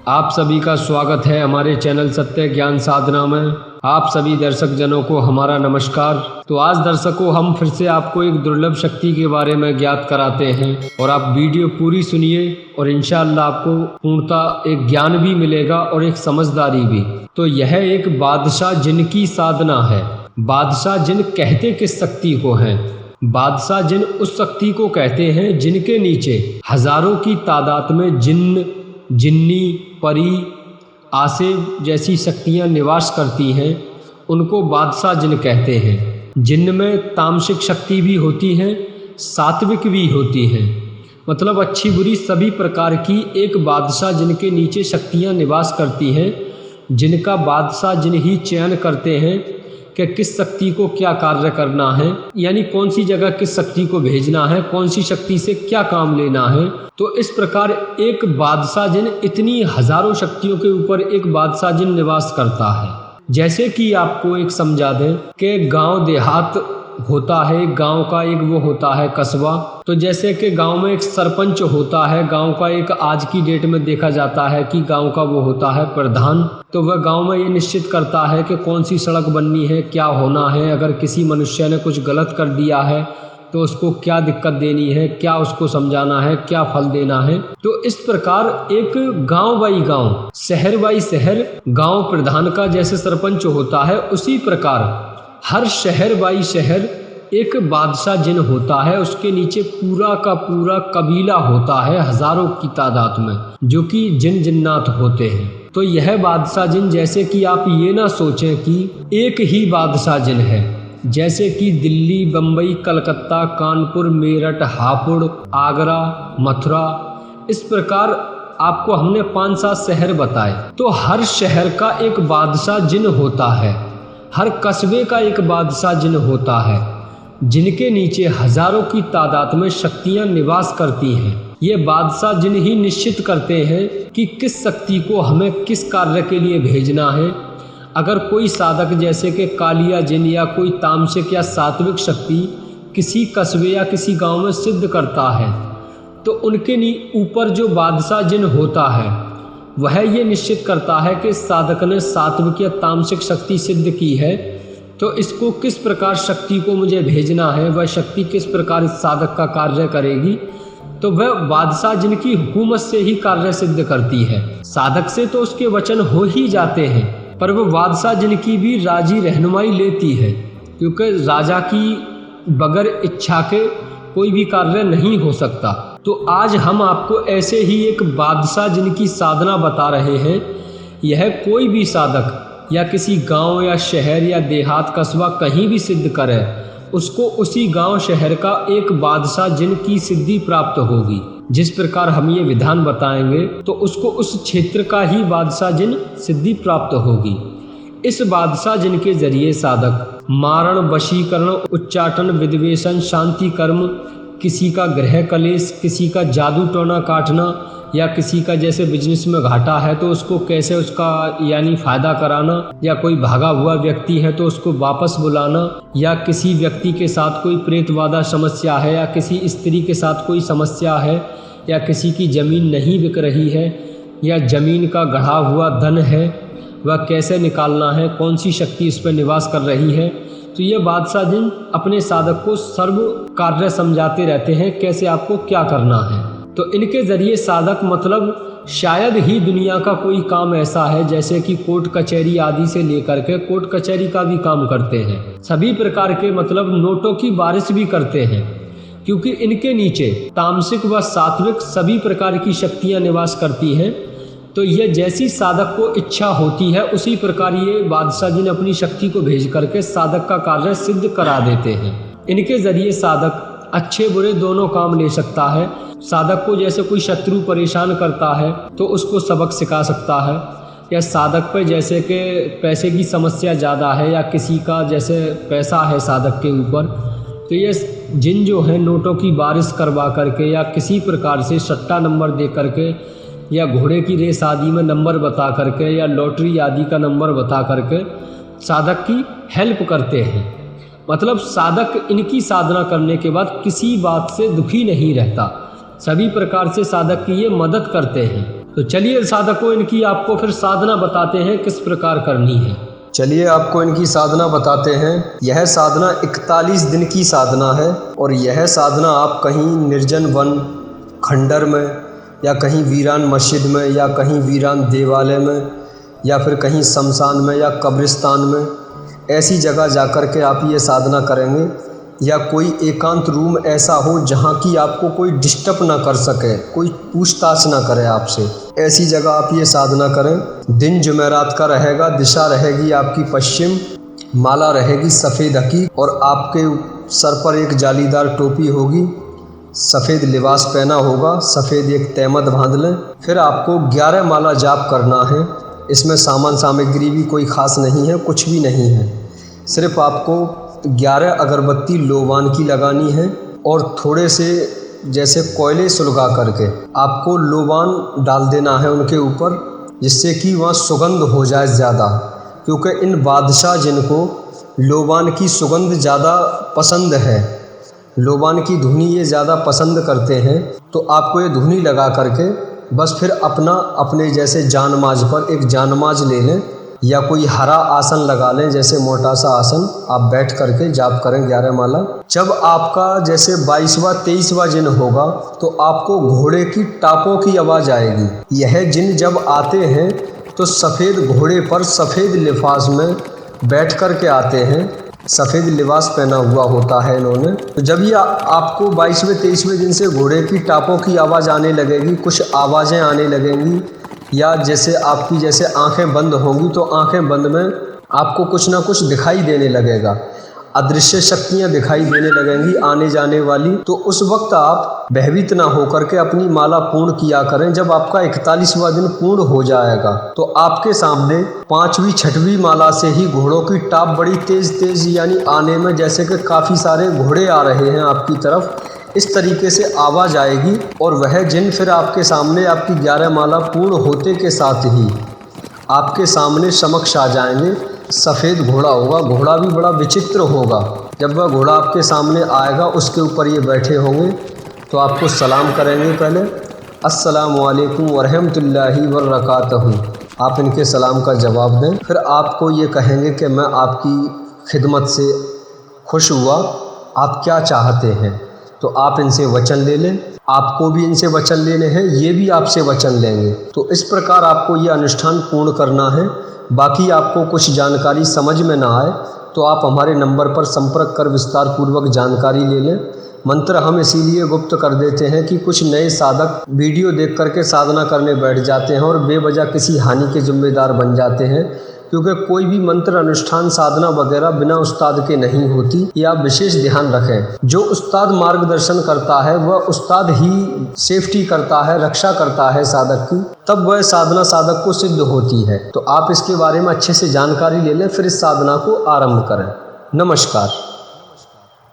आप सभी का स्वागत है हमारे चैनल सत्य ज्ञान साधना में। आप सभी दर्शक जनों को हमारा नमस्कार। तो आज दर्शकों हम फिर से आपको एक दुर्लभ शक्ति के बारे में ज्ञात कराते हैं और आप वीडियो पूरी सुनिए और इंशाअल्लाह आपको पूर्णतः एक ज्ञान भी मिलेगा और एक समझदारी भी। तो यह एक बादशाह जिन की साधना है। बादशाह जिन कहते किस शक्ति को हैं? बादशाह जिन उस शक्ति को कहते हैं जिनके नीचे हजारों की तादाद में जिन्न, जिन्नी, परी, आसे जैसी शक्तियां निवास करती हैं। उनको बादशाह जिन कहते हैं। जिन्न में तामसिक शक्ति भी होती है, सात्विक भी होती हैं। मतलब अच्छी बुरी सभी प्रकार की एक बादशाह जिन के नीचे शक्तियां निवास करती हैं, जिनका बादशाह जिन ही चयन करते हैं कि किस शक्ति को क्या कार्य करना है, यानी कौन सी जगह किस शक्ति को भेजना है, कौन सी शक्ति से क्या काम लेना है। तो इस प्रकार एक बादशाह जिन इतनी हजारों शक्तियों के ऊपर एक बादशाह जिन निवास करता है। जैसे कि आपको एक समझा दें कि गांव देहात होता है, गांव का एक वो होता है कस्बा। तो जैसे कि गांव में एक सरपंच होता है, गांव का एक आज की डेट में देखा जाता है कि गांव का वो होता है प्रधान। तो वह गांव में ये निश्चित करता है कि कौन सी सड़क बननी है, क्या होना है, अगर किसी मनुष्य ने कुछ गलत कर दिया है तो उसको क्या दिक्कत देनी है, क्या उसको समझाना है, क्या फल देना है। तो इस प्रकार एक गांव बाई गांव, शहर बाई शहर गांव प्रधान का जैसे सरपंच होता है, उसी प्रकार हर शहर बाई शहर एक बादशाह जिन होता है। उसके नीचे पूरा का पूरा कबीला होता है हजारों की तादाद में, जो कि जिन जिन्नात होते हैं। तो यह बादशाह जिन, जैसे कि आप ये ना सोचें कि एक ही बादशाह जिन है, जैसे कि दिल्ली, बम्बई, कलकत्ता, कानपुर, मेरठ, हापुड़, आगरा, मथुरा, इस प्रकार आपको हमने 5-7 शहर बताए। तो हर शहर का एक बादशाह जिन होता है, हर कस्बे का एक बादशाह जिन होता है, जिनके नीचे हजारों की तादाद में शक्तियां निवास करती हैं। ये बादशाह जिन ही निश्चित करते हैं कि किस शक्ति को हमें किस कार्य के लिए भेजना है। अगर कोई साधक जैसे कि कालिया जिन या कोई तामसिक या सात्विक शक्ति किसी कस्बे या किसी गांव में सिद्ध करता है, तो उनके ऊपर जो बादशाह जिन होता है वह ये निश्चित करता है कि साधक ने सात्विक या तामसिक शक्ति सिद्ध की है, तो इसको किस प्रकार शक्ति को मुझे भेजना है, वह शक्ति किस प्रकार इस साधक का कार्य करेगी। तो वह बादशाह जिनकी हुकूमत से ही कार्य सिद्ध करती है। साधक से तो उसके वचन हो ही जाते हैं, पर वह बादशाह जिनकी भी राजी रहनुमाई लेती है, क्योंकि राजा की बगैर इच्छा के कोई भी कार्य नहीं हो सकता। तो आज हम आपको ऐसे ही एक बादशाह जिनकी साधना बता रहे हैं। यह कोई भी साधक या किसी गांव या शहर या देहात कस्बा कहीं भी सिद्ध करे, उसको उसी गांव शहर का एक बादशाह जिन की सिद्धि प्राप्त होगी। जिस प्रकार हम ये विधान बताएंगे तो उसको उस क्षेत्र का ही बादशाह जिन सिद्धि प्राप्त होगी। इस बादशाह जिन के जरिए साधक मारण, वशीकरण, उच्चाटन, विद्वेषण, शांति कर्म, किसी का ग्रह कलेश, किसी का जादू टोना काटना, या किसी का जैसे बिजनेस में घाटा है तो उसको कैसे उसका यानी फायदा कराना, या कोई भागा हुआ व्यक्ति है तो उसको वापस बुलाना, या किसी व्यक्ति के साथ कोई प्रेतवादा समस्या है, या किसी स्त्री के साथ कोई समस्या है, या किसी की ज़मीन नहीं बिक रही है, या ज़मीन का गढ़ा हुआ धन है, वह कैसे निकालना है, कौन सी शक्ति उस पर निवास कर रही है। तो ये बादशाह जिन अपने साधक को सर्व कार्य समझाते रहते हैं, कैसे आपको क्या करना है। तो इनके ज़रिए साधक मतलब शायद ही दुनिया का कोई काम ऐसा है, जैसे कि कोर्ट कचहरी आदि से लेकर के कोर्ट कचहरी का भी काम करते हैं, सभी प्रकार के मतलब नोटों की बारिश भी करते हैं, क्योंकि इनके नीचे तामसिक व सात्विक सभी प्रकार की शक्तियां निवास करती हैं। तो ये जैसी साधक को इच्छा होती है उसी प्रकार ये बादशाह जिन अपनी शक्ति को भेज करके साधक का कार्य सिद्ध करा देते हैं। इनके ज़रिए साधक अच्छे बुरे दोनों काम ले सकता है। साधक को जैसे कोई शत्रु परेशान करता है तो उसको सबक सिखा सकता है, या साधक पे जैसे कि पैसे की समस्या ज़्यादा है या किसी का जैसे पैसा है साधक के ऊपर, तो ये जिन जो है नोटों की बारिश करवा करके या किसी प्रकार से सट्टा नंबर दे करके या घोड़े की रेस आदि में नंबर बता करके या लॉटरी आदि का नंबर बता करके साधक की हेल्प करते हैं। मतलब साधक इनकी साधना करने के बाद किसी बात से दुखी नहीं रहता, सभी प्रकार से साधक की ये मदद करते हैं। तो चलिए साधकों, इनकी आपको फिर साधना बताते हैं किस प्रकार करनी है। चलिए आपको इनकी साधना बताते हैं। यह साधना 41 दिन की साधना है और यह साधना आप कहीं निर्जन वन खंडर में या कहीं वीरान मस्जिद में या कहीं वीरान देवालय में या फिर कहीं शमशान में या कब्रिस्तान में ऐसी जगह जाकर के आप ये साधना करेंगे, या कोई एकांत रूम ऐसा हो जहाँ की आपको कोई डिस्टर्ब ना कर सके, कोई पूछताछ ना करे आपसे, ऐसी जगह आप ये साधना करें। दिन जुमेरात का रहेगा, दिशा रहेगी आपकी पश्चिम, माला रहेगी सफ़ेद हकी और आपके सर पर एक जालीदार टोपी होगी, सफ़ेद लिबास पहना होगा, सफ़ेद एक तहमद बांध लें। फिर आपको 11 माला जाप करना है। इसमें सामान सामग्री भी कोई ख़ास नहीं है, कुछ भी नहीं है, सिर्फ आपको 11 अगरबत्ती लोबान की लगानी है और थोड़े से जैसे कोयले सुलगा करके आपको लोबान डाल देना है उनके ऊपर, जिससे कि वहाँ सुगंध हो जाए ज़्यादा, क्योंकि इन बादशाह जिनको लोबान की सुगंध ज़्यादा पसंद है, लोबान की धुनी ये ज़्यादा पसंद करते हैं, तो आपको ये धुनी लगा करके बस फिर अपने जैसे जानमाज पर एक जानमाज ले लें या कोई हरा आसन लगा लें, जैसे मोटा सा आसन, आप बैठ करके जाप करें 11 माला। जब आपका जैसे 22वां 23वां जिन होगा तो आपको घोड़े की टापों की आवाज़ आएगी। यह जिन जब आते हैं तो सफ़ेद घोड़े पर सफ़ेद लिबास में बैठ कर के आते हैं, सफ़ेद लिबास पहना हुआ होता है इन्होंने। तो जब ये आपको 22वें 23वें दिन से घोड़े की टापों की आवाज़ आने लगेगी, कुछ आवाज़ें आने लगेंगी, या जैसे आपकी जैसे आंखें बंद होंगी तो आंखें बंद में आपको कुछ ना कुछ दिखाई देने लगेगा, अदृश्य शक्तियाँ दिखाई देने लगेंगी आने जाने वाली। तो उस वक्त आप भयभीत ना होकर के अपनी माला पूर्ण किया करें। जब आपका 41वां दिन पूर्ण हो जाएगा तो आपके सामने 5वीं 6वीं माला से ही घोड़ों की टाप बड़ी तेज़ तेज़ यानी आने में, जैसे कि काफ़ी सारे घोड़े आ रहे हैं आपकी तरफ, इस तरीके से आवाज़ आएगी और वह जिन फिर आपके सामने आपकी 11 माला पूर्ण होते के साथ ही आपके सामने समक्ष आ जाएंगे। सफ़ेद घोड़ा होगा, घोड़ा भी बड़ा विचित्र होगा। जब वह घोड़ा आपके सामने आएगा, उसके ऊपर ये बैठे होंगे तो आपको सलाम करेंगे। पहले अस्सलामु अलैकुम वरहमतुल्लाहि वबरकातहू, आप इनके सलाम का जवाब दें। फिर आपको ये कहेंगे कि मैं आपकी खिदमत से खुश हुआ, आप क्या चाहते हैं, तो आप इनसे वचन ले लें। आपको भी इनसे वचन लेने हैं, ये भी आपसे वचन लेंगे। तो इस प्रकार आपको ये अनुष्ठान पूर्ण करना है। बाकी आपको कुछ जानकारी समझ में ना आए तो आप हमारे नंबर पर संपर्क कर विस्तार पूर्वक जानकारी ले लें। मंत्र हम इसीलिए गुप्त कर देते हैं कि कुछ नए साधक वीडियो देख करके साधना करने बैठ जाते हैं और बेवजह किसी हानि के जिम्मेदार बन जाते हैं, क्योंकि कोई भी मंत्र अनुष्ठान साधना वगैरह बिना उस्ताद के नहीं होती। ये आप विशेष ध्यान रखें। जो उस्ताद मार्गदर्शन करता है वह उस्ताद ही सेफ्टी करता है, रक्षा करता है साधक की, तब वह साधना साधक को सिद्ध होती है। तो आप इसके बारे में अच्छे से जानकारी ले लें, फिर इस साधना को आरंभ करें। नमस्कार।